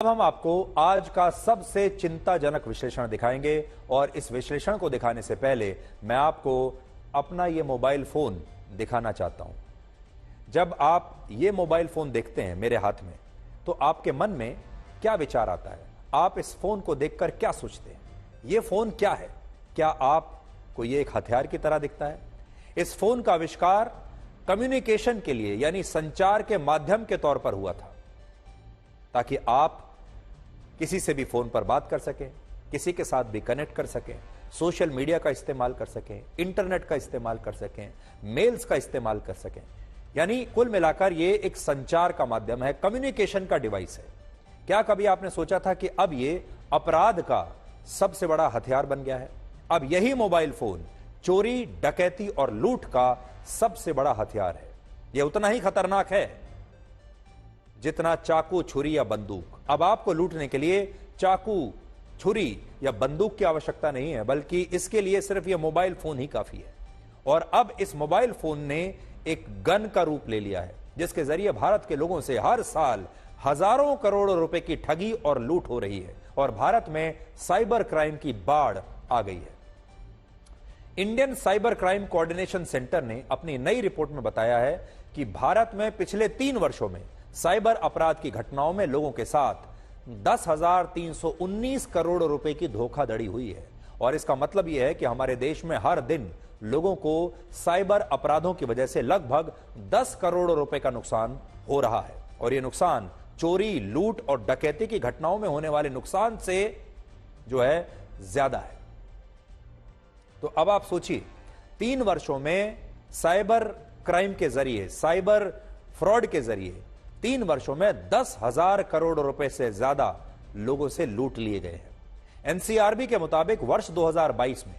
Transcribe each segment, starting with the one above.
अब हम आपको आज का सबसे चिंताजनक विश्लेषण दिखाएंगे और इस विश्लेषण को दिखाने से पहले मैं आपको अपना ये मोबाइल फोन दिखाना चाहता हूं। जब आप ये मोबाइल फोन देखते हैं मेरे हाथ में, तो आपके मन में क्या विचार आता है? आप इस फोन को देखकर क्या सोचते हैं? ये फोन क्या है? क्या आपको ये एक हथियार की तरह दिखता है? इस फोन का आविष्कार कम्युनिकेशन के लिए यानी संचार के माध्यम के तौर पर हुआ था, ताकि आप किसी से भी फोन पर बात कर सकें, किसी के साथ भी कनेक्ट कर सकें, सोशल मीडिया का इस्तेमाल कर सकें, इंटरनेट का इस्तेमाल कर सकें, मेल्स का इस्तेमाल कर सकें। यानी कुल मिलाकर ये एक संचार का माध्यम है, कम्युनिकेशन का डिवाइस है। क्या कभी आपने सोचा था कि अब ये अपराध का सबसे बड़ा हथियार बन गया है? अब यही मोबाइल फोन चोरी, डकैती और लूट का सबसे बड़ा हथियार है। यह उतना ही खतरनाक है जितना चाकू, छुरी या बंदूक। अब आपको लूटने के लिए चाकू, छुरी या बंदूक की आवश्यकता नहीं है, बल्कि इसके लिए सिर्फ यह मोबाइल फोन ही काफी है। और अब इस मोबाइल फोन ने एक गन का रूप ले लिया है, जिसके जरिए भारत के लोगों से हर साल हजारों करोड़ रुपए की ठगी और लूट हो रही है और भारत में साइबर क्राइम की बाढ़ आ गई है। Indian cyber crime coordination centre ने अपनी नई रिपोर्ट में बताया है कि भारत में पिछले 3 वर्षों में साइबर अपराध की घटनाओं में लोगों के साथ 10,319 करोड़ रुपए की धोखाधड़ी हुई है। और इसका मतलब यह है कि हमारे देश में हर दिन लोगों को साइबर अपराधों की वजह से लगभग 10 करोड़ रुपए का नुकसान हो रहा है। और यह नुकसान चोरी, लूट और डकैती की घटनाओं में होने वाले नुकसान से जो है ज्यादा है। तो अब आप सोचिए, 3 वर्षों में साइबर क्राइम के जरिए, साइबर फ्रॉड के जरिए 3 वर्षों में 10,000 करोड़ रुपए से ज्यादा लोगों से लूट लिए गए हैं। एनसीआरबी के मुताबिक वर्ष 2022 में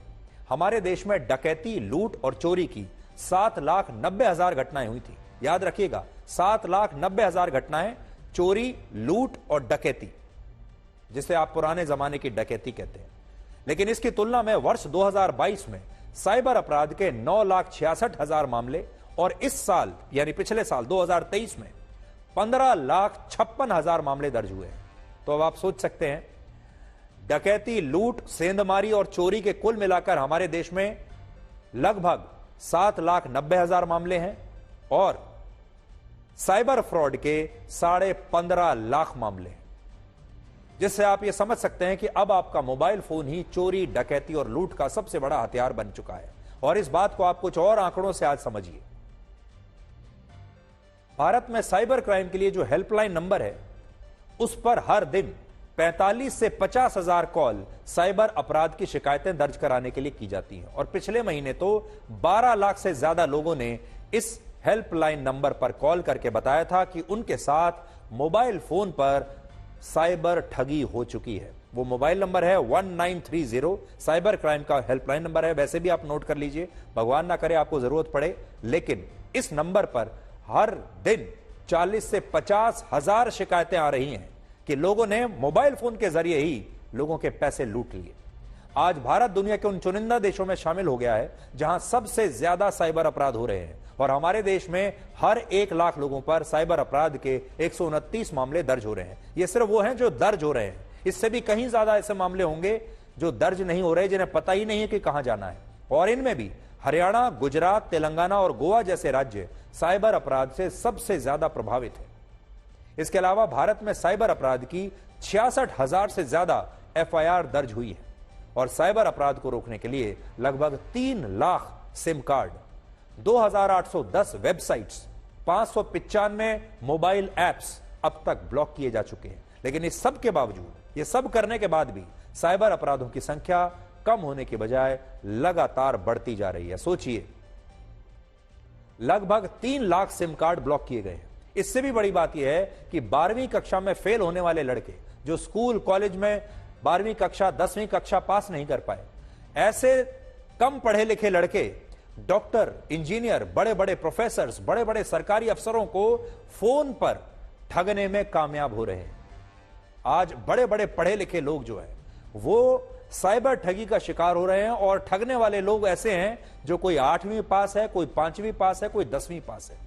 हमारे देश में डकैती, लूट और चोरी की 7,90,000 घटनाएं हुई थी। याद रखिएगा, 7,90,000 घटनाएं चोरी, लूट और डकैती, जिसे आप पुराने जमाने की डकैती कहते हैं। लेकिन इसकी तुलना में वर्ष 2022 में साइबर अपराध के 9,66,000 मामले और इस साल यानी पिछले साल 2023 में 15,56,000 मामले दर्ज हुए हैं। तो अब आप सोच सकते हैं, डकैती, लूट, सेंधमारी और चोरी के कुल मिलाकर हमारे देश में लगभग 7,90,000 मामले हैं और साइबर फ्रॉड के 15.5 लाख मामले हैं, जिससे आप यह समझ सकते हैं कि अब आपका मोबाइल फोन ही चोरी, डकैती और लूट का सबसे बड़ा हथियार बन चुका है। और इस बात को आप कुछ और आंकड़ों से आज समझिए। भारत में साइबर क्राइम के लिए जो हेल्पलाइन नंबर है, उस पर हर दिन 45 से 50,000 कॉल साइबर अपराध की शिकायतें दर्ज कराने के लिए की जाती हैं। और पिछले महीने तो 12 लाख से ज्यादा लोगों ने इस हेल्पलाइन नंबर पर कॉल करके बताया था कि उनके साथ मोबाइल फोन पर साइबर ठगी हो चुकी है। वो मोबाइल नंबर है 1930, साइबर क्राइम का हेल्पलाइन नंबर है। वैसे भी आप नोट कर लीजिए, भगवान ना करे आपको जरूरत पड़े। लेकिन इस नंबर पर हर दिन 40 से 50,000 शिकायतें आ रही हैं कि लोगों ने मोबाइल फोन के जरिए ही लोगों के पैसे लूट लिए। आज भारत दुनिया के उन चुनिंदा देशों में शामिल हो गया है जहां सबसे ज्यादा साइबर अपराध हो रहे हैं। और हमारे देश में हर 1 लाख लोगों पर साइबर अपराध के 129 मामले दर्ज हो रहे हैं। ये सिर्फ वो हैं जो दर्ज हो रहे हैं, इससे भी कहीं ज्यादा ऐसे मामले होंगे जो दर्ज नहीं हो रहे, जिन्हें पता ही नहीं है कि कहां जाना है। और इनमें भी हरियाणा, गुजरात, तेलंगाना और गोवा जैसे राज्य साइबर अपराध से सबसे ज्यादा प्रभावित है। इसके अलावा भारत में साइबर अपराध की 66,000 से ज्यादा FIR दर्ज हुई है। और साइबर अपराध को रोकने के लिए लगभग 3 lakh SIM card, 2,810 websites, 595 mobile apps अब तक ब्लॉक किए जा चुके हैं। लेकिन इस सब के बावजूद, ये सब करने के बाद भी साइबर अपराधों की संख्या कम होने के बजाय लगातार बढ़ती जा रही है। सोचिए, लगभग 3 लाख सिम कार्ड ब्लॉक किए गए हैं। इससे भी बड़ी बात यह है कि 12वीं कक्षा में फेल होने वाले लड़के जो स्कूल, कॉलेज में 12वीं कक्षा, 10वीं कक्षा पास नहीं कर पाए, ऐसे कम पढ़े लिखे लड़के डॉक्टर, इंजीनियर, बड़े बड़े प्रोफेसर्स, बड़े बड़े सरकारी अफसरों को फोन पर ठगने में कामयाब हो रहे हैं। आज बड़े बड़े पढ़े लिखे लोग जो है वो साइबर ठगी का शिकार हो रहे हैं। और ठगने वाले लोग ऐसे हैं जो कोई 8वीं पास है, कोई 5वीं पास है, कोई 10वीं पास है।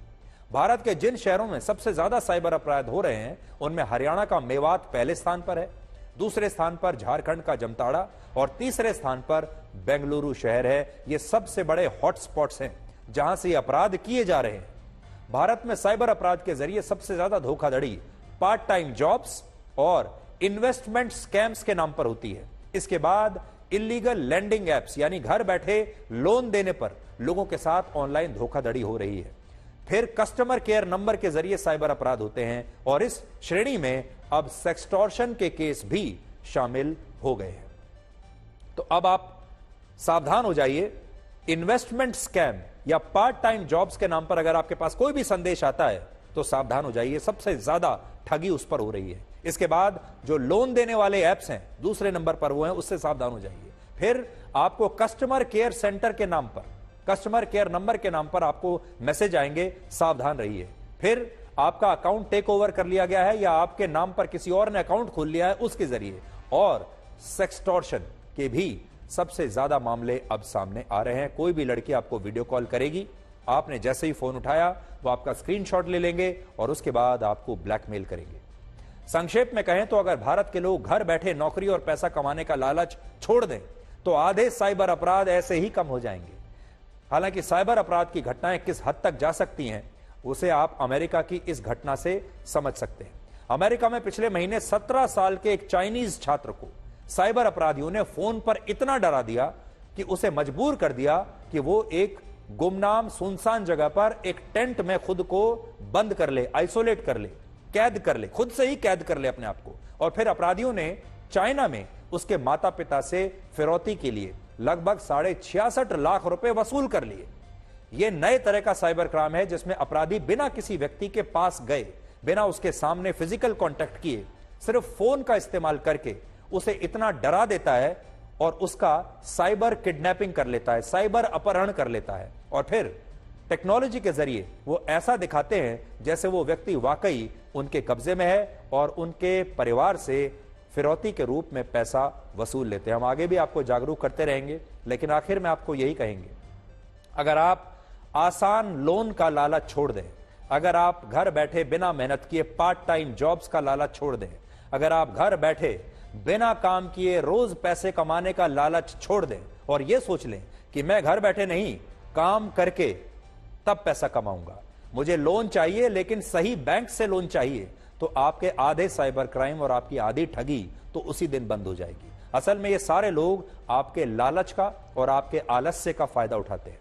भारत के जिन शहरों में सबसे ज्यादा साइबर अपराध हो रहे हैं उनमें हरियाणा का मेवात पहले स्थान पर है, दूसरे स्थान पर झारखंड का जमताड़ा और तीसरे स्थान पर बेंगलुरु शहर है। ये सबसे बड़े हॉटस्पॉट्स हैं जहां से अपराध किए जा रहे हैं। भारत में साइबर अपराध के जरिए सबसे ज्यादा धोखाधड़ी पार्ट टाइम जॉब्स और इन्वेस्टमेंट स्कैम्स के नाम पर होती है। इसके बाद इलीगल लैंडिंग एप्स यानी घर बैठे लोन देने पर लोगों के साथ ऑनलाइन धोखाधड़ी हो रही है। फिर कस्टमर केयर नंबर के जरिए साइबर अपराध होते हैं और इस श्रेणी में अब सेक्सटॉर्शन के केस भी शामिल हो गए हैं। तो अब आप सावधान हो जाइए। इन्वेस्टमेंट स्कैम या पार्ट टाइम जॉब्स के नाम पर अगर आपके पास कोई भी संदेश आता है तो सावधान हो जाइए, सबसे ज्यादा ठगी उस पर हो रही है। इसके बाद जो लोन देने वाले ऐप्स हैं दूसरे नंबर पर वो हैं, उससे सावधान हो जाइए। फिर आपको कस्टमर केयर सेंटर के नाम पर, कस्टमर केयर नंबर के नाम पर आपको मैसेज आएंगे, सावधान रहिए। फिर आपका अकाउंट टेक ओवर कर लिया गया है या आपके नाम पर किसी और ने अकाउंट खोल लिया है उसके जरिए। और सेक्सटॉर्शन के भी सबसे ज्यादा मामले अब सामने आ रहे हैं। कोई भी लड़की आपको वीडियो कॉल करेगी, आपने जैसे ही फोन उठाया वो आपका स्क्रीनशॉट ले लेंगे और उसके बाद आपको ब्लैकमेल करेंगे। संक्षेप में कहें तो अगर भारत के लोग घर बैठे नौकरी और पैसा कमाने का लालच छोड़ दें तो आधे साइबर अपराध ऐसे ही कम हो जाएंगे। हालांकि साइबर अपराध की घटनाएं किस हद तक जा सकती हैं उसे आप अमेरिका की इस घटना से समझ सकते हैं। अमेरिका में पिछले महीने 17 साल के एक चाइनीज छात्र को साइबर अपराधियों ने फोन पर इतना डरा दिया कि उसे मजबूर कर दिया कि वो एक गुमनाम सुनसान जगह पर एक टेंट में खुद को बंद कर ले, आइसोलेट कर ले, कैद कर ले, खुद से ही कैद कर ले अपने आप को। और फिर अपराधियों ने चाइना में उसके माता पिता से फिरौती के लिए लगभग 66.5 लाख रुपए वसूल कर लिए। यह नए तरह का साइबर क्राइम है जिसमें अपराधी बिना किसी व्यक्ति के पास गए, बिना उसके सामने फिजिकल कांटेक्ट किए, सिर्फ फोन का इस्तेमाल करके उसे इतना डरा देता है और उसका साइबर किडनैपिंग कर लेता है, साइबर अपहरण कर लेता है। और फिर टेक्नोलॉजी के जरिए वो ऐसा दिखाते हैं जैसे वो व्यक्ति वाकई उनके कब्जे में है और उनके परिवार से फिरौती के रूप में पैसा वसूल लेते हैं। हम आगे भी आपको जागरूक करते रहेंगे, लेकिन आखिर में आपको यही कहेंगे, अगर आप आसान लोन का लालच छोड़ दें, अगर आप घर बैठे बिना मेहनत किए पार्ट टाइम जॉब्स का लालच छोड़ दें, अगर आप घर बैठे बिना काम किए रोज पैसे कमाने का लालच छोड़ दें और यह सोच लें कि मैं घर बैठे नहीं काम करके तब पैसा कमाऊंगा, मुझे लोन चाहिए लेकिन सही बैंक से लोन चाहिए, तो आपके आधे साइबर क्राइम और आपकी आधी ठगी तो उसी दिन बंद हो जाएगी। असल में ये सारे लोग आपके लालच का और आपके आलस्य का फायदा उठाते हैं।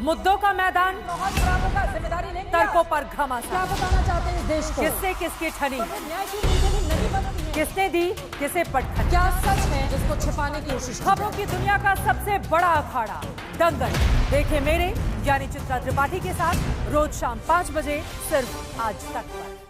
मुद्दों का मैदान, बहुत बराबर का जिम्मेदारी नहीं, तर्कों पर घमासान। क्या बताना चाहते हैं इस देश को? किससे किसकी ठनी, न्याय की नीति नहीं बनती है। किसने दी किसे पटखनी। क्या सच है जिसको छिपाने की कोशिश? खबरों की दुनिया का सबसे बड़ा अखाड़ा दंगल देखे मेरे यानी चित्रा त्रिपाठी के साथ रोज शाम 5 बजे सिर्फ आज तक पर।